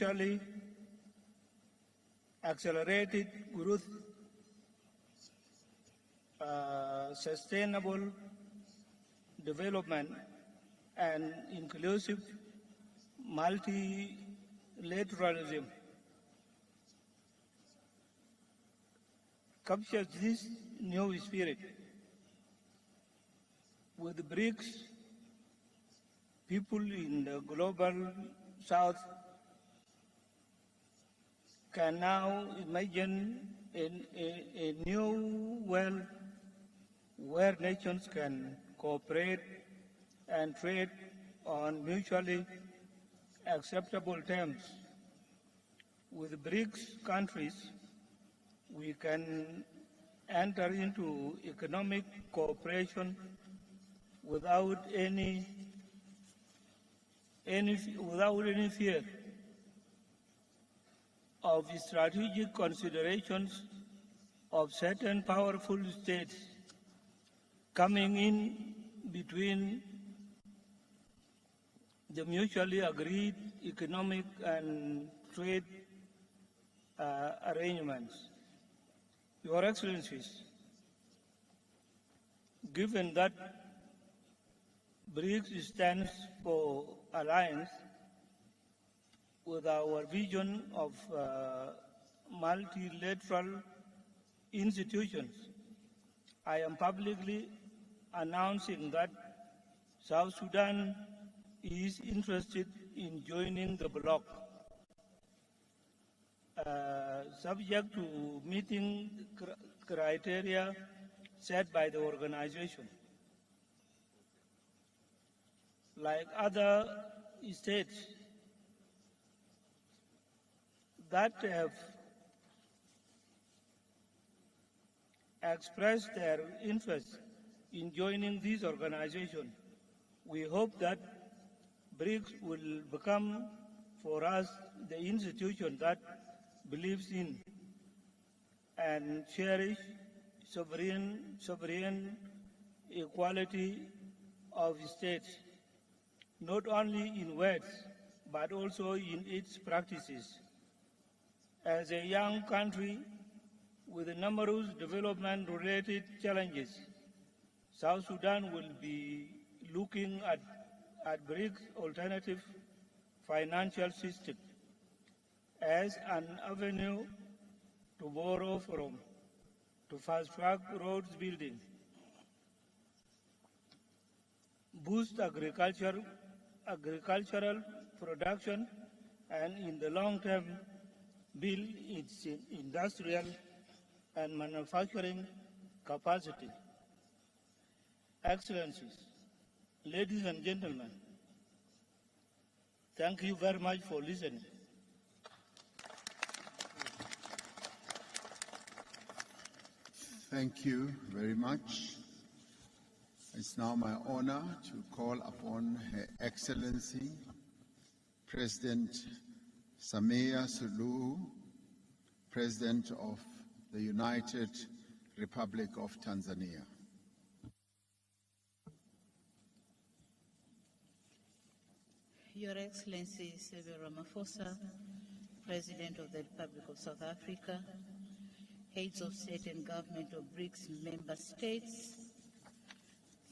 mutually accelerated growth, sustainable development, and inclusive multilateralism captures this new spirit. With the Brics, people in the global south can now imagine a new world where nations can cooperate and trade on mutually acceptable terms. With BRICS countries, we can enter into economic cooperation without any fear of strategic considerations of certain powerful states coming in between the mutually agreed economic and trade arrangements. Your Excellencies, given that BRICS stands for alliance with our vision of multilateral institutions, I am publicly announcing that South Sudan is interested in joining the bloc, subject to meeting criteria set by the organization. Like other states that have expressed their interest in joining this organization, we hope that BRICS will become for us the institution that believes in and cherish sovereign equality of states, not only in words, but also in its practices. As a young country with numerous development-related challenges, South Sudan will be looking at BRICS alternative financial system as an avenue to borrow from, to fast-track roads building, boost agricultural production, and in the long term, build its industrial and manufacturing capacity. Excellencies, ladies and gentlemen, thank you very much for listening. Thank you very much. It's now my honor to call upon Her Excellency, President Samia Suluhu, President of the United Republic of Tanzania. Your Excellency Cyril Ramaphosa, President of the Republic of South Africa, heads of state and government of BRICS member states,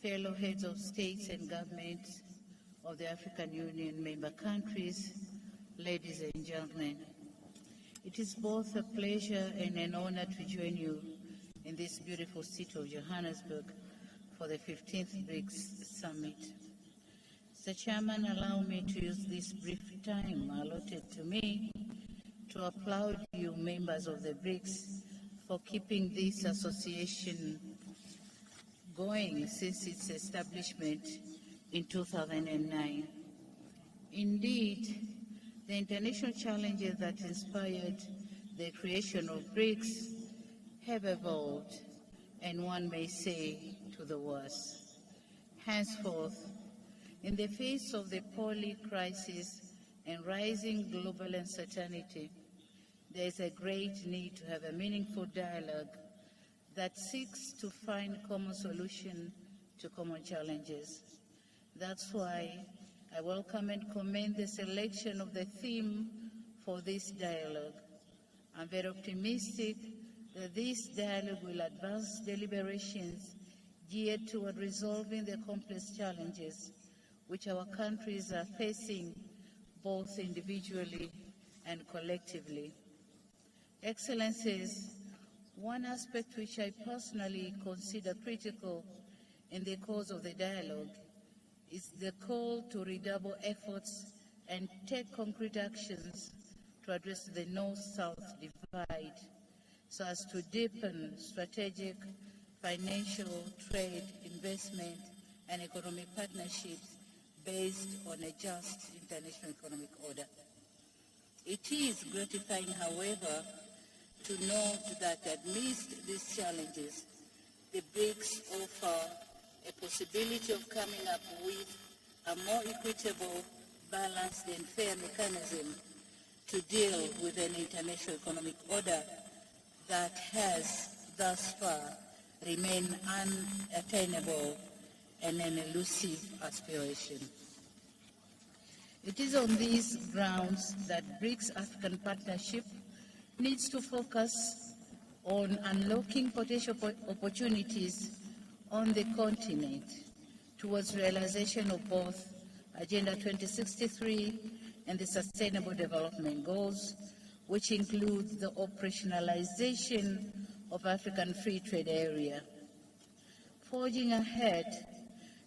fellow heads of states and governments of the African Union member countries, ladies and gentlemen, it is both a pleasure and an honor to join you in this beautiful city of Johannesburg for the 15th BRICS Summit. Mr. Chairman, allow me to use this brief time allotted to me to applaud you members of the BRICS for keeping this association going since its establishment in 2009. Indeed, the international challenges that inspired the creation of BRICS have evolved, and one may say to the worse. Henceforth, in the face of the poly crisis and rising global uncertainty, there is a great need to have a meaningful dialogue that seeks to find common solutions to common challenges. That's why I welcome and commend the selection of the theme for this dialogue. I'm very optimistic that this dialogue will advance deliberations geared toward resolving the complex challenges which our countries are facing both individually and collectively. Excellencies, one aspect which I personally consider critical in the course of the dialogue is the call to redouble efforts and take concrete actions to address the North-South divide so as to deepen strategic, financial, trade, investment, and economic partnerships based on a just international economic order. It is gratifying, however, to note that amidst these challenges, the Brics offer a possibility of coming up with a more equitable, balanced, and fair mechanism to deal with an international economic order that has thus far remained unattainable and an elusive aspiration. It is on these grounds that BRICS African Partnership needs to focus on unlocking potential opportunities on the continent towards realization of both Agenda 2063 and the Sustainable Development Goals, which includes the operationalization of African Free Trade Area. Forging ahead,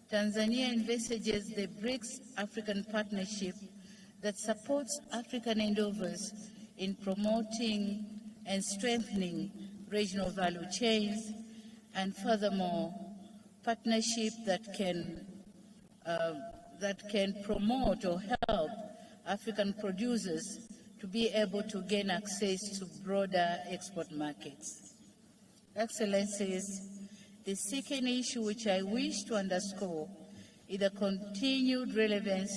Tanzania envisages the BRICS African Partnership that supports African endeavors in promoting and strengthening regional value chains, and furthermore, partnership that can promote or help African producers to be able to gain access to broader export markets. Excellencies, the second issue which I wish to underscore is the continued relevance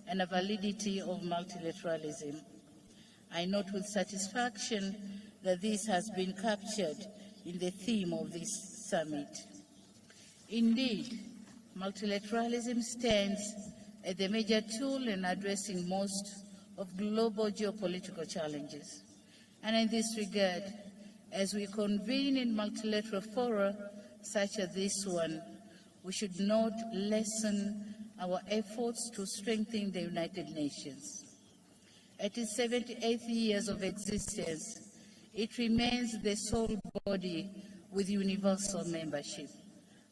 and the validity of multilateralism. I note with satisfaction that this has been captured in the theme of this summit. Indeed, multilateralism stands as the major tool in addressing most of global geopolitical challenges. And in this regard, as we convene in multilateral fora such as this one, we should not lessen our efforts to strengthen the United Nations. At its 78th years of existence, it remains the sole body with universal membership.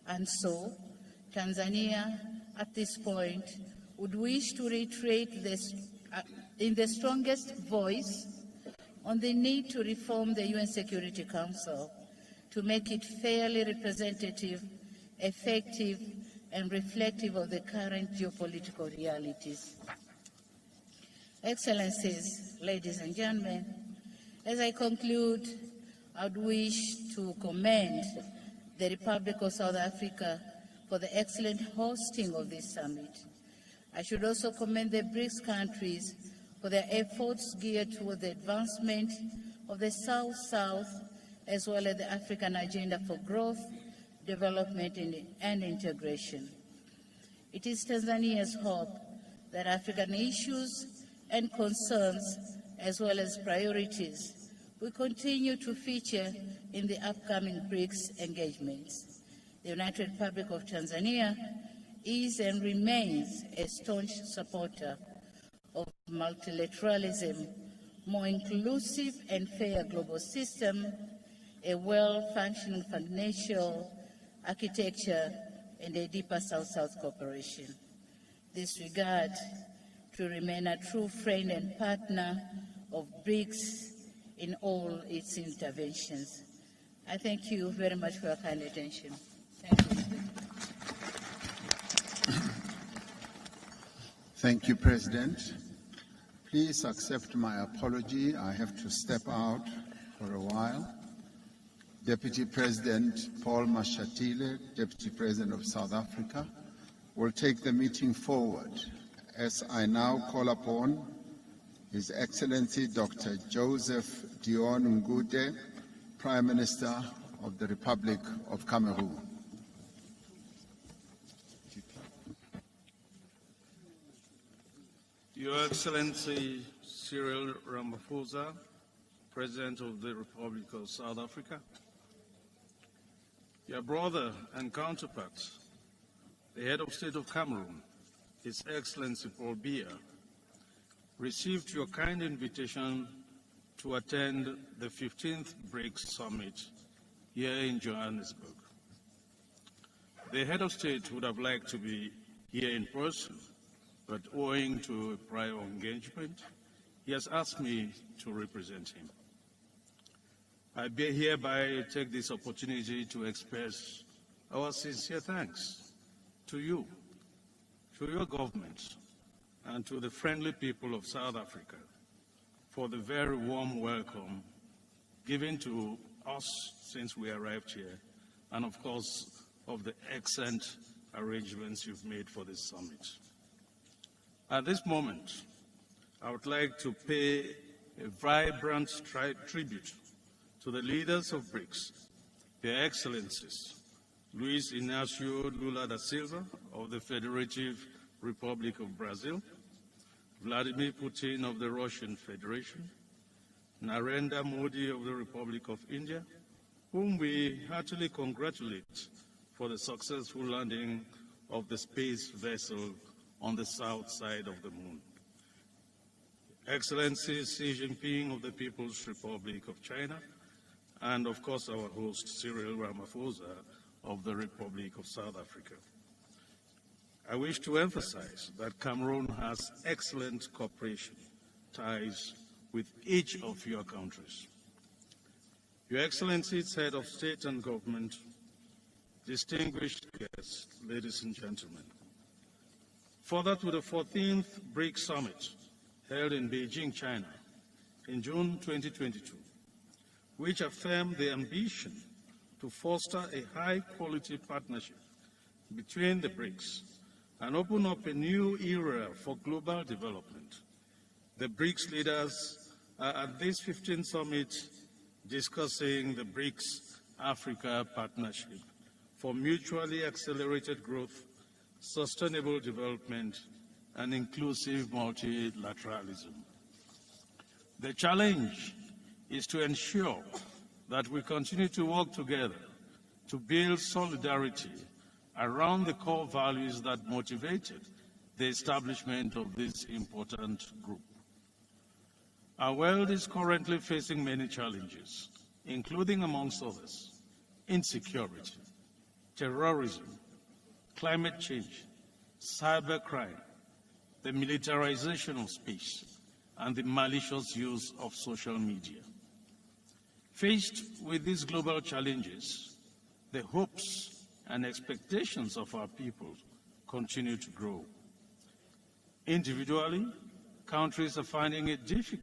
And so, Tanzania, at this point, would wish to reiterate this, in the strongest voice on the need to reform the UN Security Council to make it fairly representative, effective, and reflective of the current geopolitical realities. Excellencies, ladies and gentlemen, as I conclude, I would wish to commend the Republic of South Africa for the excellent hosting of this summit. I should also commend the BRICS countries for their efforts geared toward the advancement of the South-South as well as the African agenda for growth, development, and integration. It is Tanzania's hope that African issues and concerns, as well as priorities, will continue to feature in the upcoming BRICS engagements. The United Republic of Tanzania is and remains a staunch supporter of multilateralism, more inclusive and fair global system, a well-functioning financial architecture, and a deeper South-South cooperation. This regard to remain a true friend and partner of BRICS in all its interventions. I thank you very much for your kind attention. Thank you. Thank you, President. Please accept my apology. I have to step out for a while. Deputy President Paul Mashatile, Deputy President of South Africa, will take the meeting forward as I now call upon His Excellency Dr. Joseph Dion Ngute, Prime Minister of the Republic of Cameroon. Your Excellency Cyril Ramaphosa, President of the Republic of South Africa, your brother and counterpart, the head of state of Cameroon, His Excellency Paul Biya, received your kind invitation to attend the 15th Brics Summit here in Johannesburg. The head of state would have liked to be here in person, but owing to a prior engagement, he has asked me to represent him. I hereby take this opportunity to express our sincere thanks to you, to your government, and to the friendly people of South Africa for the very warm welcome given to us since we arrived here, and of course, of the excellent arrangements you've made for this summit. At this moment, I would like to pay a vibrant tribute to the leaders of Brics, Their Excellencies, Luiz Inácio Lula da Silva of the Federative Republic of Brazil, Vladimir Putin of the Russian Federation, Narendra Modi of the Republic of India, whom we heartily congratulate for the successful landing of the space vessel on the south side of the moon. Excellency Xi Jinping of the People's Republic of China, and of course our host Cyril Ramaphosa of the Republic of South Africa. I wish to emphasize that Cameroon has excellent cooperation ties with each of your countries. Your Excellencies, Head of State and Government, distinguished guests, ladies and gentlemen, further to the 14th Brics Summit held in Beijing, China, in June 2022, which affirmed the ambition to foster a high-quality partnership between the Brics and open up a new era for global development. The Brics leaders are at this 15th summit discussing the Brics Africa Partnership for mutually accelerated growth, sustainable development, and inclusive multilateralism. The challenge is to ensure that we continue to work together to build solidarity around the core values that motivated the establishment of this important group. Our world is currently facing many challenges, including, amongst others, insecurity, terrorism, climate change, cybercrime, the militarization of space, and the malicious use of social media. Faced with these global challenges, the hopes and expectations of our people continue to grow. Individually, countries are finding it difficult